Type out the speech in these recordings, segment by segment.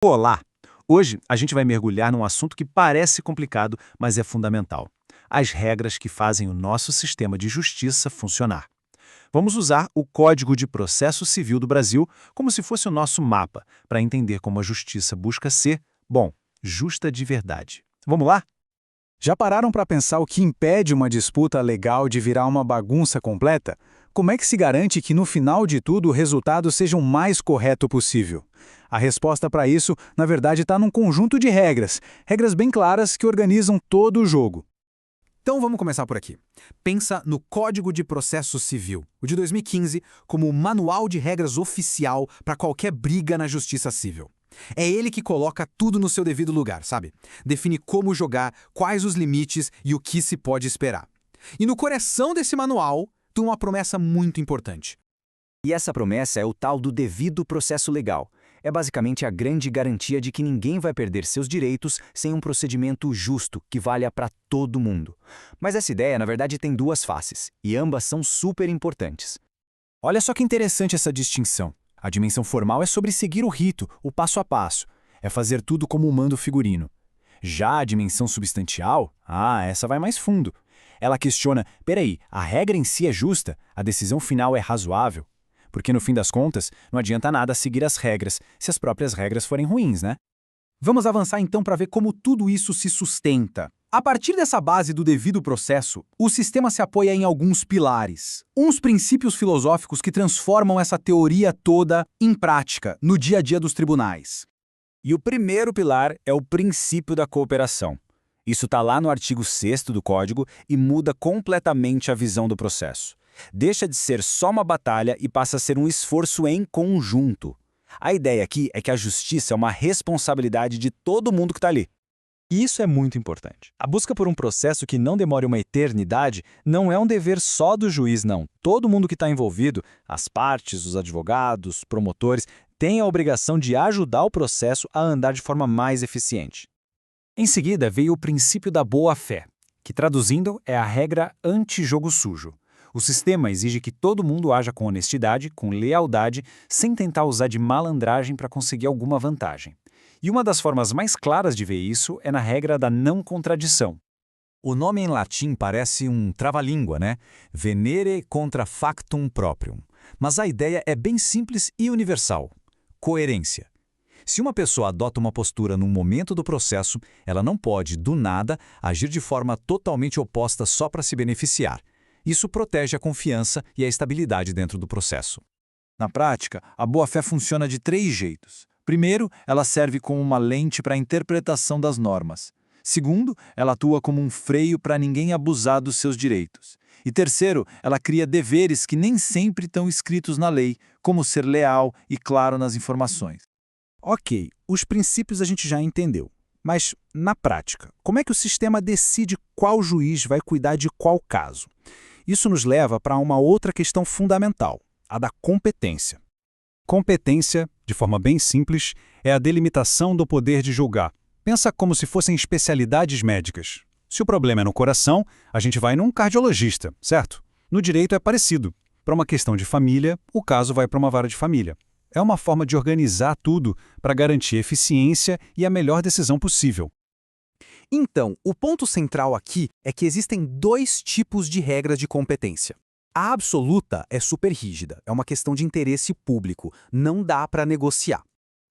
Olá! Hoje a gente vai mergulhar num assunto que parece complicado, mas é fundamental: as regras que fazem o nosso sistema de justiça funcionar. Vamos usar o Código de Processo Civil do Brasil como se fosse o nosso mapa, para entender como a justiça busca ser, bom, justa de verdade. Vamos lá? Já pararam para pensar o que impede uma disputa legal de virar uma bagunça completa? Como é que se garante que no final de tudo o resultado seja o mais correto possível? A resposta para isso, na verdade, está num conjunto de regras, regras bem claras que organizam todo o jogo. Então vamos começar por aqui. Pensa no Código de Processo Civil, o de 2015, como o manual de regras oficial para qualquer briga na justiça civil. É ele que coloca tudo no seu devido lugar, sabe? Define como jogar, quais os limites e o que se pode esperar. E no coração desse manual, tem uma promessa muito importante. E essa promessa é o tal do devido processo legal. É basicamente a grande garantia de que ninguém vai perder seus direitos sem um procedimento justo que valha para todo mundo. Mas essa ideia, na verdade, tem duas faces, e ambas são super importantes. Olha só que interessante essa distinção. A dimensão formal é sobre seguir o rito, o passo a passo. É fazer tudo como manda o figurino. Já a dimensão substantial, essa vai mais fundo. Ela questiona, peraí, a regra em si é justa? A decisão final é razoável? Porque no fim das contas, não adianta nada seguir as regras, se as próprias regras forem ruins, né? Vamos avançar então para ver como tudo isso se sustenta. A partir dessa base do devido processo, o sistema se apoia em alguns pilares, uns princípios filosóficos que transformam essa teoria toda em prática, no dia a dia dos tribunais. E o primeiro pilar é o princípio da cooperação. Isso está lá no artigo 6º do Código e muda completamente a visão do processo. Deixa de ser só uma batalha e passa a ser um esforço em conjunto. A ideia aqui é que a justiça é uma responsabilidade de todo mundo que está ali. E isso é muito importante. A busca por um processo que não demore uma eternidade não é um dever só do juiz, não. Todo mundo que está envolvido, as partes, os advogados, promotores, tem a obrigação de ajudar o processo a andar de forma mais eficiente. Em seguida veio o princípio da boa-fé, que traduzindo é a regra anti-jogo sujo. O sistema exige que todo mundo haja com honestidade, com lealdade, sem tentar usar de malandragem para conseguir alguma vantagem. E uma das formas mais claras de ver isso é na regra da não contradição. O nome em latim parece um trava-língua, né? Venere contra factum proprium. Mas a ideia é bem simples e universal: coerência. Se uma pessoa adota uma postura num momento do processo, ela não pode, do nada, agir de forma totalmente oposta só para se beneficiar. Isso protege a confiança e a estabilidade dentro do processo. Na prática, a boa-fé funciona de 3 jeitos. Primeiro, ela serve como uma lente para a interpretação das normas. Segundo, ela atua como um freio para ninguém abusar dos seus direitos. E terceiro, ela cria deveres que nem sempre estão escritos na lei, como ser leal e claro nas informações. Ok, os princípios a gente já entendeu. Mas, na prática, como é que o sistema decide qual juiz vai cuidar de qual caso? Isso nos leva para uma outra questão fundamental, a da competência. Competência, de forma bem simples, é a delimitação do poder de julgar. Pensa como se fossem especialidades médicas. Se o problema é no coração, a gente vai num cardiologista, certo? No direito é parecido. Para uma questão de família, o caso vai para uma vara de família. É uma forma de organizar tudo para garantir eficiência e a melhor decisão possível. Então, o ponto central aqui é que existem 2 tipos de regras de competência. A absoluta é super rígida, é uma questão de interesse público, não dá para negociar.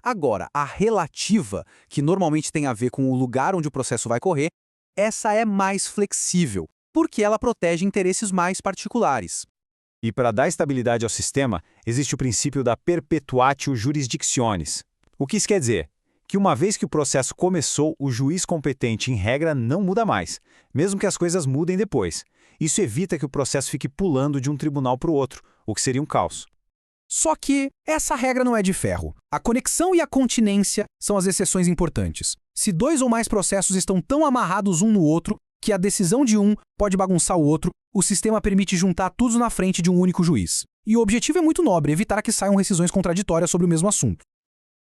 Agora, a relativa, que normalmente tem a ver com o lugar onde o processo vai correr, essa é mais flexível, porque ela protege interesses mais particulares. E para dar estabilidade ao sistema, existe o princípio da perpetuatio jurisdictionis. O que isso quer dizer? Que uma vez que o processo começou, o juiz competente, em regra, não muda mais, mesmo que as coisas mudem depois. Isso evita que o processo fique pulando de um tribunal para o outro, o que seria um caos. Só que essa regra não é de ferro. A conexão e a continência são as exceções importantes. Se 2 ou mais processos estão tão amarrados um no outro que a decisão de um pode bagunçar o outro, o sistema permite juntar tudo na frente de um único juiz. E o objetivo é muito nobre, evitar que saiam decisões contraditórias sobre o mesmo assunto.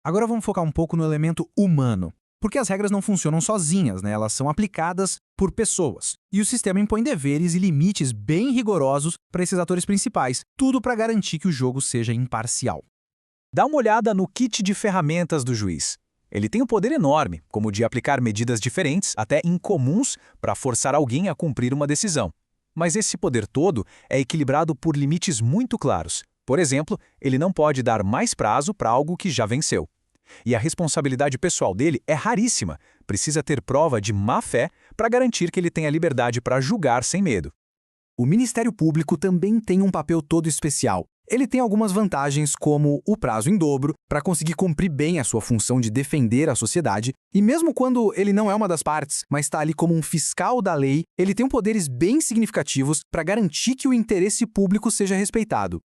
Agora vamos focar um pouco no elemento humano. Porque as regras não funcionam sozinhas, né? Elas são aplicadas por pessoas. E o sistema impõe deveres e limites bem rigorosos para esses atores principais, tudo para garantir que o jogo seja imparcial. Dá uma olhada no kit de ferramentas do juiz. Ele tem um poder enorme, como o de aplicar medidas diferentes, até incomuns, para forçar alguém a cumprir uma decisão. Mas esse poder todo é equilibrado por limites muito claros. Por exemplo, ele não pode dar mais prazo para algo que já venceu. E a responsabilidade pessoal dele é raríssima. Precisa ter prova de má-fé para garantir que ele tenha liberdade para julgar sem medo. O Ministério Público também tem um papel todo especial. Ele tem algumas vantagens, como o prazo em dobro, para conseguir cumprir bem a sua função de defender a sociedade, e mesmo quando ele não é uma das partes, mas está ali como um fiscal da lei, ele tem poderes bem significativos para garantir que o interesse público seja respeitado.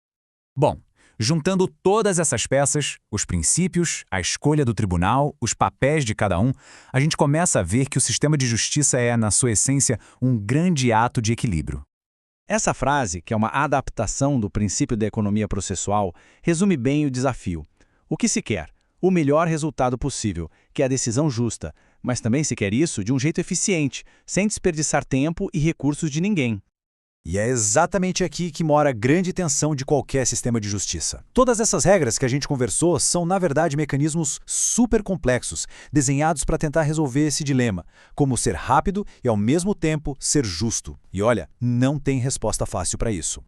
Bom, juntando todas essas peças, os princípios, a escolha do tribunal, os papéis de cada um, a gente começa a ver que o sistema de justiça é, na sua essência, um grande ato de equilíbrio. Essa frase, que é uma adaptação do princípio da economia processual, resume bem o desafio. O que se quer? O melhor resultado possível, que é a decisão justa, mas também se quer isso de um jeito eficiente, sem desperdiçar tempo e recursos de ninguém. E é exatamente aqui que mora a grande tensão de qualquer sistema de justiça. Todas essas regras que a gente conversou são, na verdade, mecanismos super complexos, desenhados para tentar resolver esse dilema, como ser rápido e, ao mesmo tempo, ser justo. E olha, não tem resposta fácil para isso.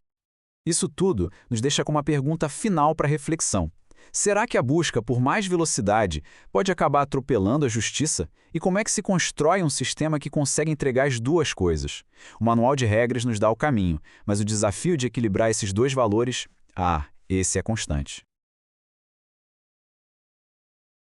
Isso tudo nos deixa com uma pergunta final para reflexão. Será que a busca por mais velocidade pode acabar atropelando a justiça? E como é que se constrói um sistema que consegue entregar as duas coisas? O manual de regras nos dá o caminho, mas o desafio de equilibrar esses dois valores, esse é constante.